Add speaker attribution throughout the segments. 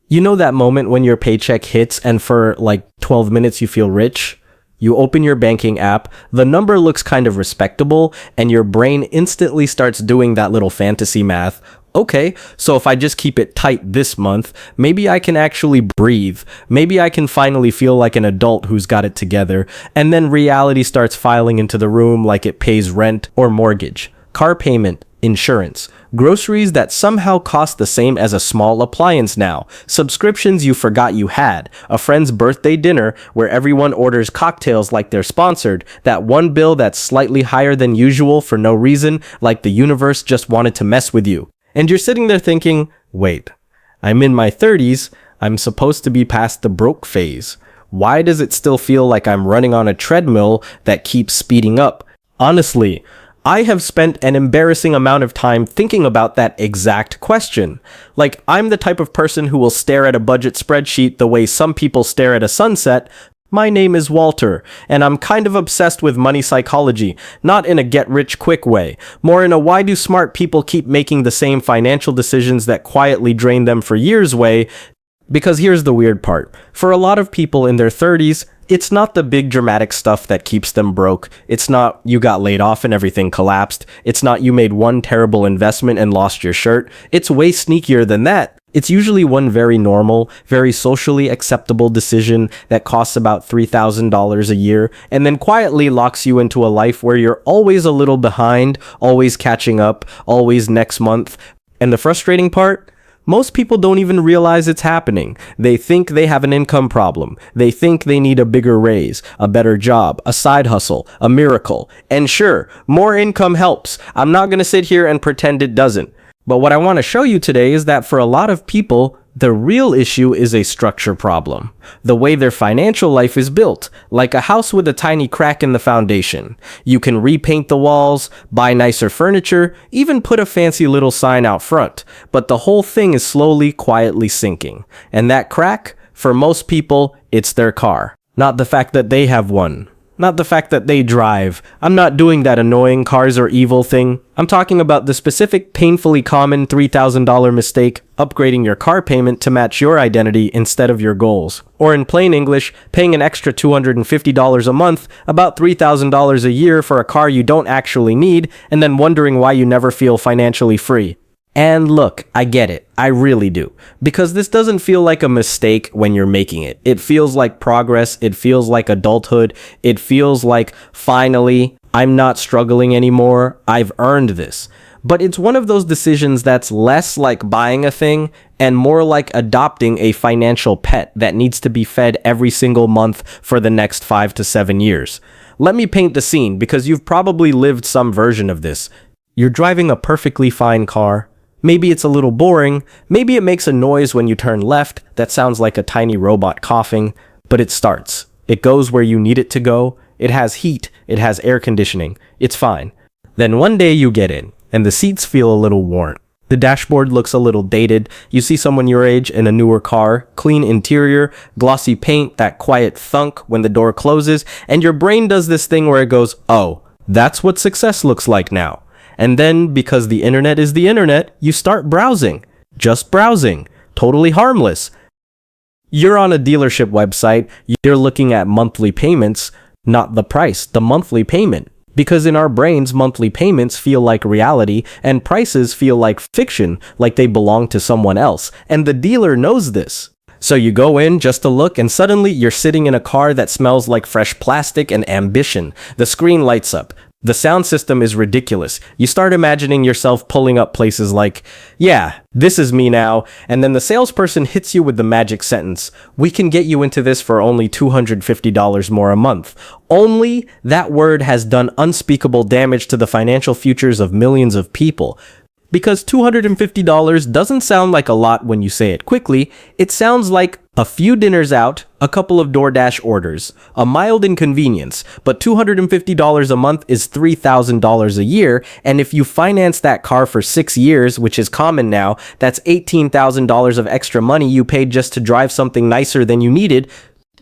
Speaker 1: You know that moment when your paycheck hits and for like 12 minutes you feel rich? You open your banking app, the number looks kind of respectable, and your brain instantly starts doing that little fantasy math. Okay, so if I just keep it tight this month, maybe I can actually breathe. Maybe I can finally feel like an adult who's got it together. And then reality starts filing into the room like it pays rent or mortgage, car payment, insurance, groceries that somehow cost the same as a small appliance now, subscriptions you forgot you had, a friend's birthday dinner where everyone orders cocktails like they're sponsored, that one bill that's slightly higher than usual for no reason, like the universe just wanted to mess with you. And you're sitting there thinking, wait, I'm in my 30s, I'm supposed to be past the broke phase. Why does it still feel like I'm running on a treadmill that keeps speeding up? Honestly, I have spent an embarrassing amount of time thinking about that exact question. Like, I'm the type of person who will stare at a budget spreadsheet the way some people stare at a sunset. My name is Walter, and I'm kind of obsessed with money psychology, not in a get-rich-quick way, more in a why do smart people keep making the same financial decisions that quietly drain them for years way. Because here's the weird part. For a lot of people in their 30s, it's not the big dramatic stuff that keeps them broke. It's not you got laid off and everything collapsed. It's not you made one terrible investment and lost your shirt. It's way sneakier than that. It's usually one very normal, very socially acceptable decision that costs about $3,000 a year and then quietly locks you into a life where you're always a little behind, always catching up, always next month. And the frustrating part? Most people don't even realize it's happening. They think they have an income problem. They think they need a bigger raise, a better job, a side hustle, a miracle. And sure, more income helps. I'm not going to sit here and pretend it doesn't. But what I want to show you today is that for a lot of people, the real issue is a structure problem. The way their financial life is built, like a house with a tiny crack in the foundation. You can repaint the walls, buy nicer furniture, even put a fancy little sign out front, but the whole thing is slowly, quietly sinking. And that crack, for most people, it's their car. Not the fact that they have one. Not the fact that they drive. I'm not doing that annoying cars are evil thing. I'm talking about the specific, painfully common $3,000 mistake, upgrading your car payment to match your identity instead of your goals. Or in plain English, paying an extra $250 a month, about $3,000 a year for a car you don't actually need, and then wondering why you never feel financially free. And look, I get it. I really do. Because this doesn't feel like a mistake when you're making it. It feels like progress. It feels like adulthood. It feels like, finally, I'm not struggling anymore. I've earned this. But it's one of those decisions that's less like buying a thing and more like adopting a financial pet that needs to be fed every single month for the next 5 to 7 years. Let me paint the scene because you've probably lived some version of this. You're driving a perfectly fine car. Maybe it's a little boring, maybe it makes a noise when you turn left that sounds like a tiny robot coughing, but it starts. It goes where you need it to go, it has heat, it has air conditioning, it's fine. Then one day you get in, and the seats feel a little worn. The dashboard looks a little dated, you see someone your age in a newer car, clean interior, glossy paint, that quiet thunk when the door closes, and your brain does this thing where it goes, oh, that's what success looks like now. And then, because the internet is the internet, you start browsing. Just browsing. Totally harmless. You're on a dealership website, you're looking at monthly payments, not the price, the monthly payment. Because in our brains, monthly payments feel like reality, and prices feel like fiction, like they belong to someone else. And the dealer knows this. So you go in just to look, and suddenly you're sitting in a car that smells like fresh plastic and ambition. The screen lights up. The sound system is ridiculous. You start imagining yourself pulling up places like, yeah, this is me now, and then the salesperson hits you with the magic sentence, we can get you into this for only $250 more a month. Only that word has done unspeakable damage to the financial futures of millions of people. Because $250 doesn't sound like a lot when you say it quickly, it sounds like a few dinners out, a couple of DoorDash orders, a mild inconvenience, but $250 a month is $3,000 a year, and if you finance that car for 6 years, which is common now, that's $18,000 of extra money you paid just to drive something nicer than you needed.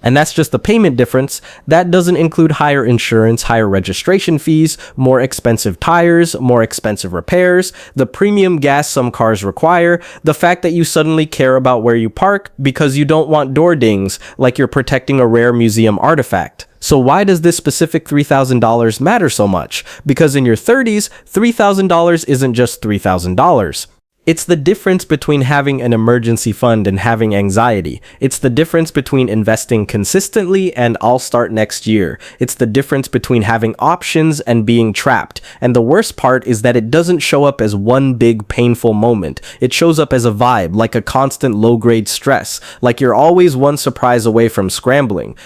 Speaker 1: And that's just the payment difference. That doesn't include higher insurance, higher registration fees, more expensive tires, more expensive repairs, the premium gas some cars require, the fact that you suddenly care about where you park because you don't want door dings like you're protecting a rare museum artifact. So why does this specific $3,000 matter so much? Because in your 30s, $3,000 isn't just $3,000. It's the difference between having an emergency fund and having anxiety. It's the difference between investing consistently and I'll start next year. It's the difference between having options and being trapped. And the worst part is that it doesn't show up as one big painful moment. It shows up as a vibe, like a constant low-grade stress, like you're always one surprise away from scrambling.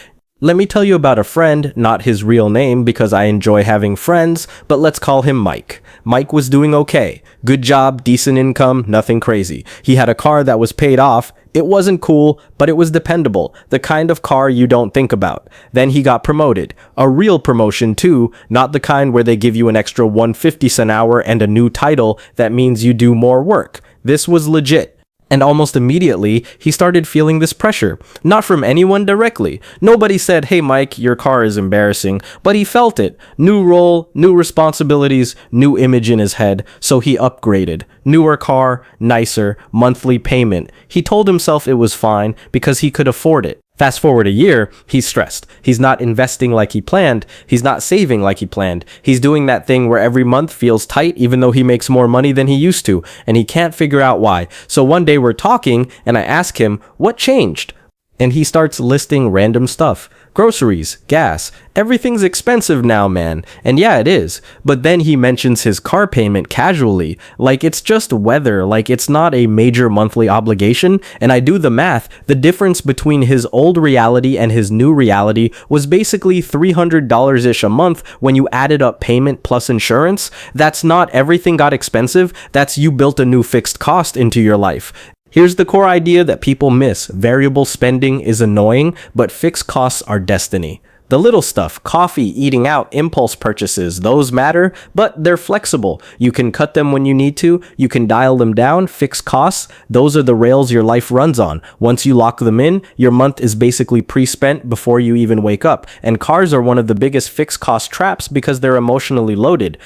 Speaker 1: Let me tell you about a friend, not his real name because I enjoy having friends, but let's call him Mike. Mike was doing okay. Good job, decent income, nothing crazy. He had a car that was paid off. It wasn't cool, but it was dependable, the kind of car you don't think about. Then he got promoted. A real promotion too, not the kind where they give you an extra $150 an hour and a new title that means you do more work. This was legit. And almost immediately, he started feeling this pressure. Not from anyone directly. Nobody said, "Hey Mike, your car is embarrassing," but he felt it. New role, new responsibilities, new image in his head, so he upgraded. Newer car, nicer, monthly payment. He told himself it was fine because he could afford it. Fast forward a year, he's stressed. He's not investing like he planned. He's not saving like he planned. He's doing that thing where every month feels tight even though he makes more money than he used to, and he can't figure out why. So one day we're talking, and I ask him, "What changed?" And he starts listing random stuff. Groceries, gas, everything's expensive now, man. And yeah, it is. But then he mentions his car payment casually, like it's just weather, like it's not a major monthly obligation. And I do the math. The difference between his old reality and his new reality was basically $300-ish a month when you added up payment plus insurance. That's not everything got expensive. That's you built a new fixed cost into your life. Here's the core idea that people miss. Variable spending is annoying, but fixed costs are destiny. The little stuff, coffee, eating out, impulse purchases, those matter, but they're flexible. You can cut them when you need to. You can dial them down. Fixed costs, those are the rails your life runs on. Once you lock them in, your month is basically pre-spent before you even wake up. And cars are one of the biggest fixed cost traps because they're emotionally loaded.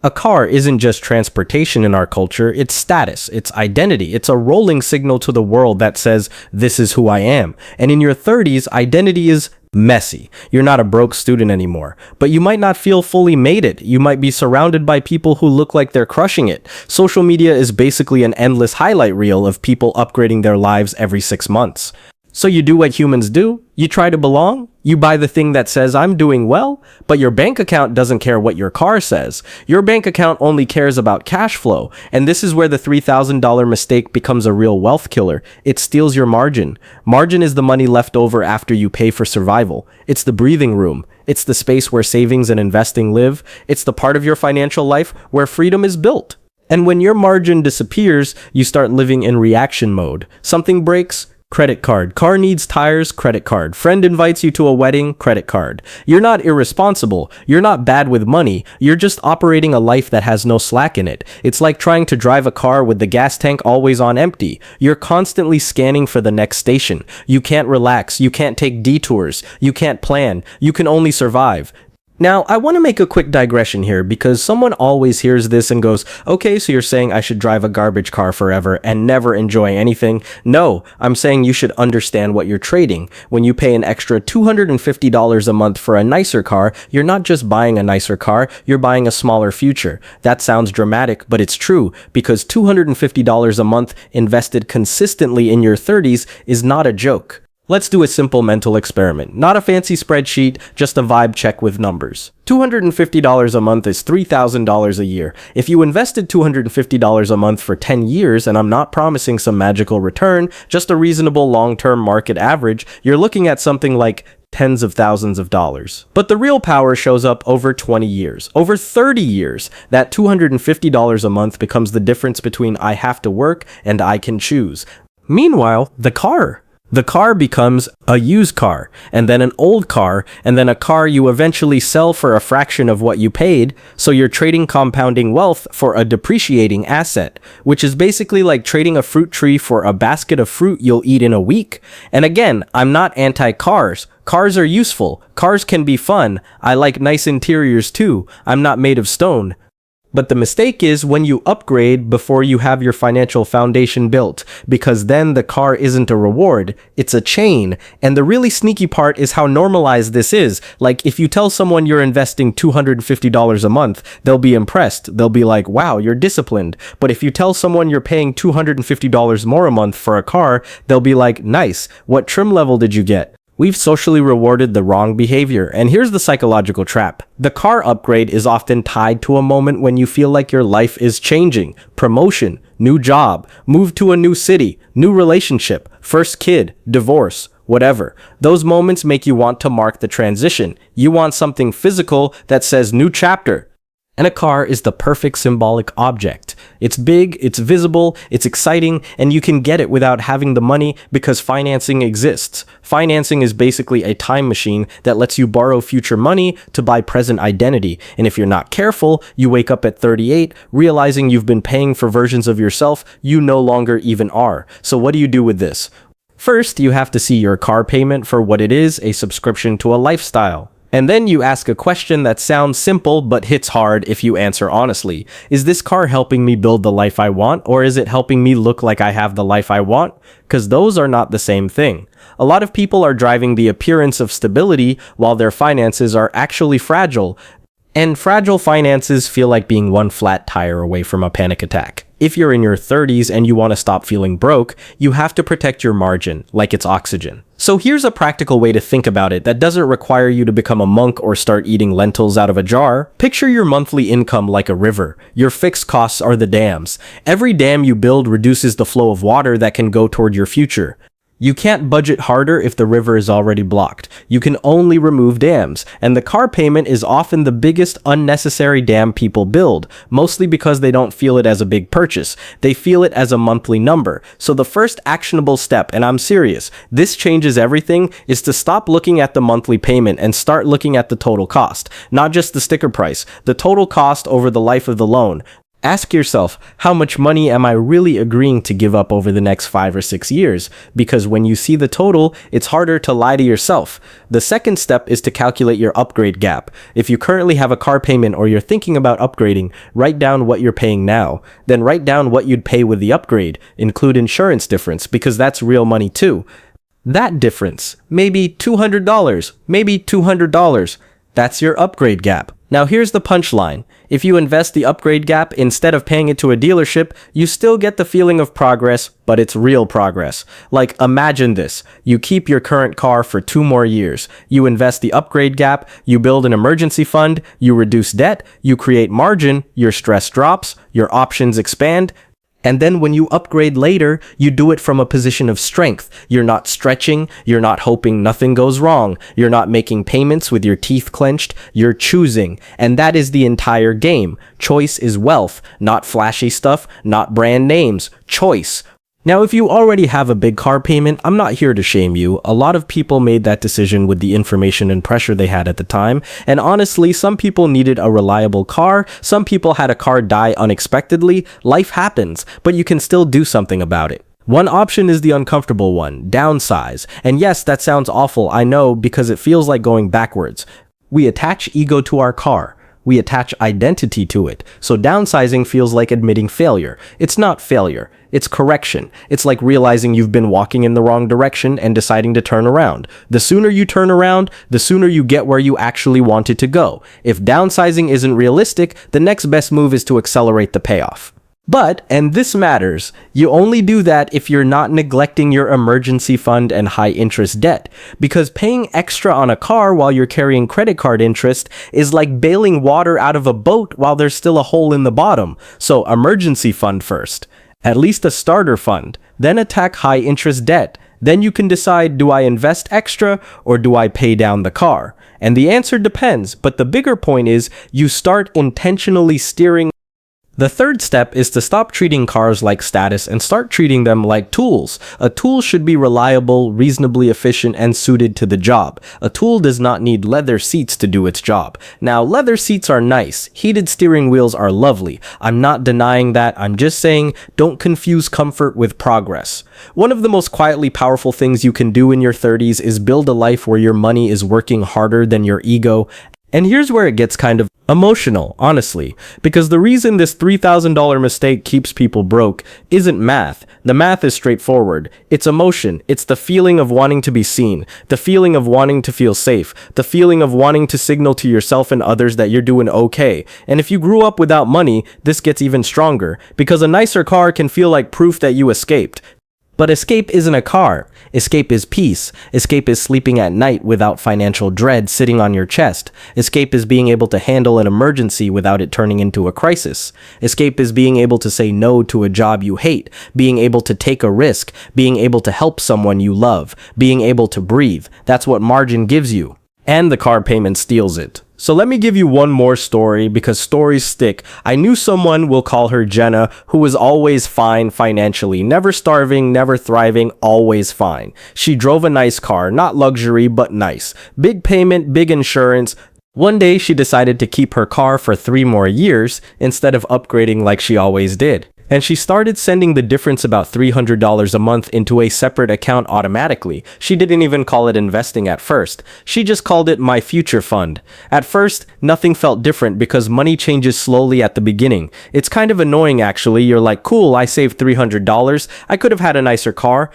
Speaker 1: A car isn't just transportation in our culture, it's status, it's identity, it's a rolling signal to the world that says, this is who I am. And in your 30s, identity is messy. You're not a broke student anymore, but you might not feel fully made it. You might be surrounded by people who look like they're crushing it. Social media is basically an endless highlight reel of people upgrading their lives every 6 months. So you do what humans do, you try to belong, you buy the thing that says I'm doing well, but your bank account doesn't care what your car says. Your bank account only cares about cash flow, and this is where the $3,000 mistake becomes a real wealth killer. It steals your margin. Margin is the money left over after you pay for survival. It's the breathing room. It's the space where savings and investing live. It's the part of your financial life where freedom is built. And when your margin disappears, you start living in reaction mode. Something breaks, credit card. Car needs tires, credit card. Friend invites you to a wedding, credit card. You're not irresponsible. You're not bad with money. You're just operating a life that has no slack in it. It's like trying to drive a car with the gas tank always on empty. You're constantly scanning for the next station. You can't relax. You can't take detours. You can't plan. You can only survive. Now, I want to make a quick digression here because someone always hears this and goes, okay, so you're saying I should drive a garbage car forever and never enjoy anything? No, I'm saying you should understand what you're trading. When you pay an extra $250 a month for a nicer car, you're not just buying a nicer car, you're buying a smaller future. That sounds dramatic, but it's true because $250 a month invested consistently in your 30s is not a joke. Let's do a simple mental experiment. Not a fancy spreadsheet, just a vibe check with numbers. $250 a month is $3,000 a year. If you invested $250 a month for 10 years, and I'm not promising some magical return, just a reasonable long-term market average, you're looking at something like tens of thousands of dollars. But the real power shows up over 20 years. Over 30 years, that $250 a month becomes the difference between I have to work and I can choose. Meanwhile, the car. The car becomes a used car, and then an old car, and then a car you eventually sell for a fraction of what you paid, so you're trading compounding wealth for a depreciating asset, which is basically like trading a fruit tree for a basket of fruit you'll eat in a week. And again, I'm not anti-cars. Cars are useful. Cars can be fun. I like nice interiors too. I'm not made of stone. But the mistake is when you upgrade before you have your financial foundation built, because then the car isn't a reward, it's a chain. And the really sneaky part is how normalized this is. Like, if you tell someone you're investing $250 a month, they'll be impressed. They'll be like, wow, you're disciplined. But if you tell someone you're paying $250 more a month for a car, they'll be like, nice, what trim level did you get? We've socially rewarded the wrong behavior, and here's the psychological trap. The car upgrade is often tied to a moment when you feel like your life is changing. Promotion, new job, move to a new city, new relationship, first kid, divorce, whatever. Those moments make you want to mark the transition. You want something physical that says new chapter. And a car is the perfect symbolic object. It's big, it's visible, it's exciting, and you can get it without having the money because financing exists. Financing is basically a time machine that lets you borrow future money to buy present identity. And if you're not careful, you wake up at 38, realizing you've been paying for versions of yourself you no longer even are. So what do you do with this? First, you have to see your car payment for what it is, a subscription to a lifestyle. And then you ask a question that sounds simple but hits hard if you answer honestly. Is this car helping me build the life I want, or is it helping me look like I have the life I want? Because those are not the same thing. A lot of people are driving the appearance of stability while their finances are actually fragile. And fragile finances feel like being one flat tire away from a panic attack. If you're in your 30s and you want to stop feeling broke, you have to protect your margin, like it's oxygen. So here's a practical way to think about it that doesn't require you to become a monk or start eating lentils out of a jar. Picture your monthly income like a river. Your fixed costs are the dams. Every dam you build reduces the flow of water that can go toward your future. You can't budget harder if the river is already blocked. You can only remove dams, and the car payment is often the biggest unnecessary dam people build, mostly because they don't feel it as a big purchase. They feel it as a monthly number. So the first actionable step, and I'm serious, this changes everything, is to stop looking at the monthly payment and start looking at the total cost. Not just the sticker price, the total cost over the life of the loan. Ask yourself, how much money am I really agreeing to give up over the next 5 or 6 years? Because when you see the total, it's harder to lie to yourself. The second step is to calculate your upgrade gap. If you currently have a car payment or you're thinking about upgrading, write down what you're paying now. Then write down what you'd pay with the upgrade. Include insurance difference, because that's real money too. That difference, maybe $200, maybe $200. That's your upgrade gap. Now here's the punchline. If you invest the upgrade gap instead of paying it to a dealership, you still get the feeling of progress, but it's real progress. Like, imagine this. You keep your current car for 2 more years. You invest the upgrade gap, you build an emergency fund, you reduce debt, you create margin, your stress drops, your options expand. And then when you upgrade later, you do it from a position of strength. You're not stretching, you're not hoping nothing goes wrong, you're not making payments with your teeth clenched, you're choosing. And that is the entire game. Choice is wealth, not flashy stuff, not brand names. Choice. Now, if you already have a big car payment, I'm not here to shame you. A lot of people made that decision with the information and pressure they had at the time. And honestly, some people needed a reliable car. Some people had a car die unexpectedly. Life happens, but you can still do something about it. One option is the uncomfortable one, downsize. And yes, that sounds awful, I know, because it feels like going backwards. We attach ego to our car. We attach identity to it. So downsizing feels like admitting failure. It's not failure. It's correction. It's like realizing you've been walking in the wrong direction and deciding to turn around. The sooner you turn around, the sooner you get where you actually wanted to go. If downsizing isn't realistic, the next best move is to accelerate the payoff. But, and this matters, you only do that if you're not neglecting your emergency fund and high interest debt. Because paying extra on a car while you're carrying credit card interest is like bailing water out of a boat while there's still a hole in the bottom. So emergency fund first. At least a starter fund. Then attack high interest debt. Then you can decide, do I invest extra or do I pay down the car? And the answer depends, but the bigger point is you start intentionally steering. The third step is to stop treating cars like status and start treating them like tools. A tool should be reliable, reasonably efficient, and suited to the job. A tool does not need leather seats to do its job. Now, leather seats are nice. Heated steering wheels are lovely. I'm not denying that. I'm just saying don't confuse comfort with progress. One of the most quietly powerful things you can do in your 30s is build a life where your money is working harder than your ego. And here's where it gets kind of emotional, honestly, because the reason this $3,000 mistake keeps people broke isn't math. The math is straightforward. It's emotion. It's the feeling of wanting to be seen, the feeling of wanting to feel safe, the feeling of wanting to signal to yourself and others that you're doing okay. And if you grew up without money, this gets even stronger, because a nicer car can feel like proof that you escaped. But escape isn't a car. Escape is peace. Escape is sleeping at night without financial dread sitting on your chest. Escape is being able to handle an emergency without it turning into a crisis. Escape is being able to say no to a job you hate, being able to take a risk, being able to help someone you love, being able to breathe. That's what margin gives you. And the car payment steals it. So let me give you one more story because stories stick. I knew someone, we'll call her Jenna, who was always fine financially, never starving, never thriving, always fine. She drove a nice car, not luxury, but nice. Big payment, big insurance. One day she decided to keep her car for 3 more years instead of upgrading like she always did. And she started sending the difference, about $300 a month, into a separate account automatically. She didn't even call it investing at first. She just called it my future fund. At first, nothing felt different because money changes slowly at the beginning. It's kind of annoying actually. You're like, cool, I saved $300. I could have had a nicer car.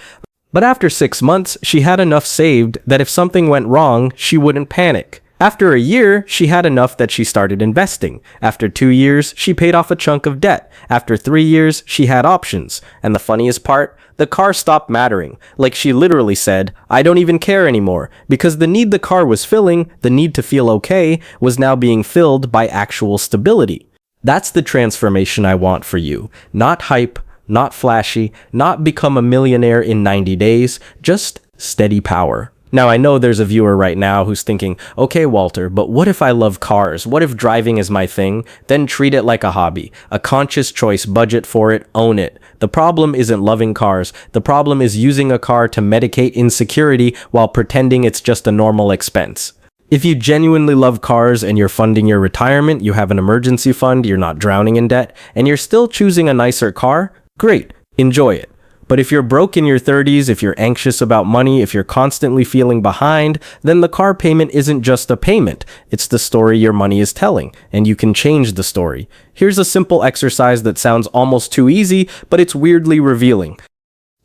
Speaker 1: But after 6 months, she had enough saved that if something went wrong, she wouldn't panic. After a year, she had enough that she started investing. After 2 years, she paid off a chunk of debt. After 3 years, she had options. And the funniest part, the car stopped mattering. Like she literally said, I don't even care anymore, because the need the car was filling, the need to feel okay, was now being filled by actual stability. That's the transformation I want for you. Not hype, not flashy, not become a millionaire in 90 days, just steady power. Now, I know there's a viewer right now who's thinking, okay, Walter, but what if I love cars? What if driving is my thing? Then treat it like a hobby. A conscious choice, budget for it, own it. The problem isn't loving cars. The problem is using a car to medicate insecurity while pretending it's just a normal expense. If you genuinely love cars and you're funding your retirement, you have an emergency fund, you're not drowning in debt, and you're still choosing a nicer car, great, enjoy it. But if you're broke in your 30s, if you're anxious about money, if you're constantly feeling behind, then the car payment isn't just a payment. It's the story your money is telling, and you can change the story. Here's a simple exercise that sounds almost too easy, but it's weirdly revealing.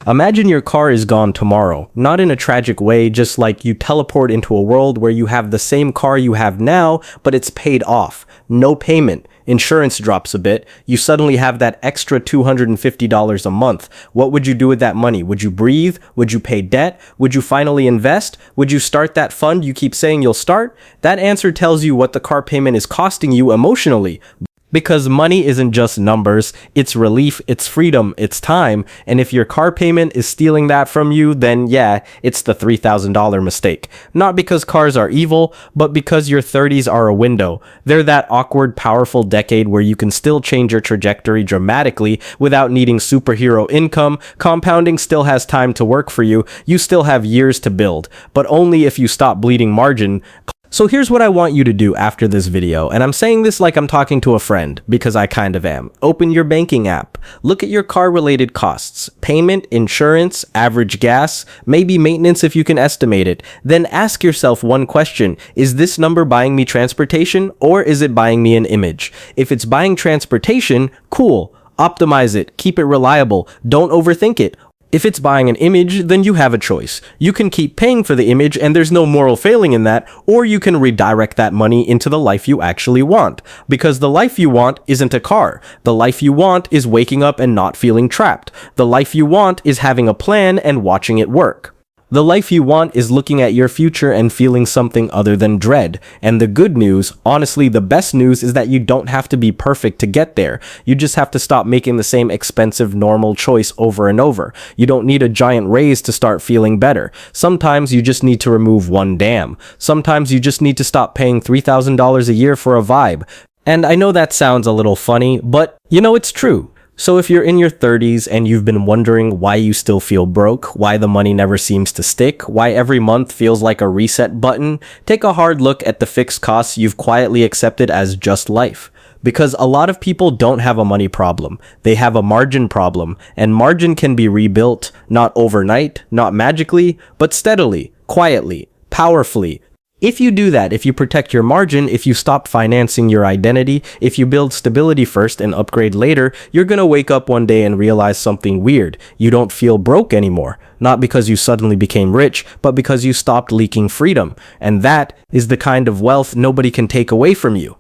Speaker 1: Imagine your car is gone tomorrow, not in a tragic way, just like you teleport into a world where you have the same car you have now, but it's paid off. No payment. Insurance drops a bit. You suddenly have that extra $250 a month. What would you do with that money? Would you breathe? Would you pay debt? Would you finally invest? Would you start that fund you keep saying you'll start? That answer tells you what the car payment is costing you emotionally. Because money isn't just numbers, it's relief, it's freedom, it's time, and if your car payment is stealing that from you, then yeah, it's the $3,000 mistake. Not because cars are evil, but because your 30s are a window. They're that awkward, powerful decade where you can still change your trajectory dramatically without needing superhero income. Compounding still has time to work for you. You still have years to build, but only if you stop bleeding margin. So here's what I want you to do after this video, and I'm saying this like I'm talking to a friend, because I kind of am. Open your banking app. Look at your car-related costs. Payment, insurance, average gas, maybe maintenance if you can estimate it. Then ask yourself one question. Is this number buying me transportation, or is it buying me an image? If it's buying transportation, cool. Optimize it. Keep it reliable. Don't overthink it. If it's buying an image, then you have a choice. You can keep paying for the image and there's no moral failing in that, or you can redirect that money into the life you actually want. Because the life you want isn't a car. The life you want is waking up and not feeling trapped. The life you want is having a plan and watching it work. The life you want is looking at your future and feeling something other than dread. And the good news, honestly the best news, is that you don't have to be perfect to get there. You just have to stop making the same expensive normal choice over and over. You don't need a giant raise to start feeling better. Sometimes you just need to remove one dam. Sometimes you just need to stop paying $3,000 a year for a vibe. And I know that sounds a little funny, but it's true. So if you're in your 30s and you've been wondering why you still feel broke, why the money never seems to stick, why every month feels like a reset button, take a hard look at the fixed costs you've quietly accepted as just life. Because a lot of people don't have a money problem. They have a margin problem, and margin can be rebuilt, not overnight, not magically, but steadily, quietly, powerfully. If you do that, if you protect your margin, if you stop financing your identity, if you build stability first and upgrade later, you're gonna wake up one day and realize something weird. You don't feel broke anymore. Not because you suddenly became rich, but because you stopped leaking freedom. And that is the kind of wealth nobody can take away from you.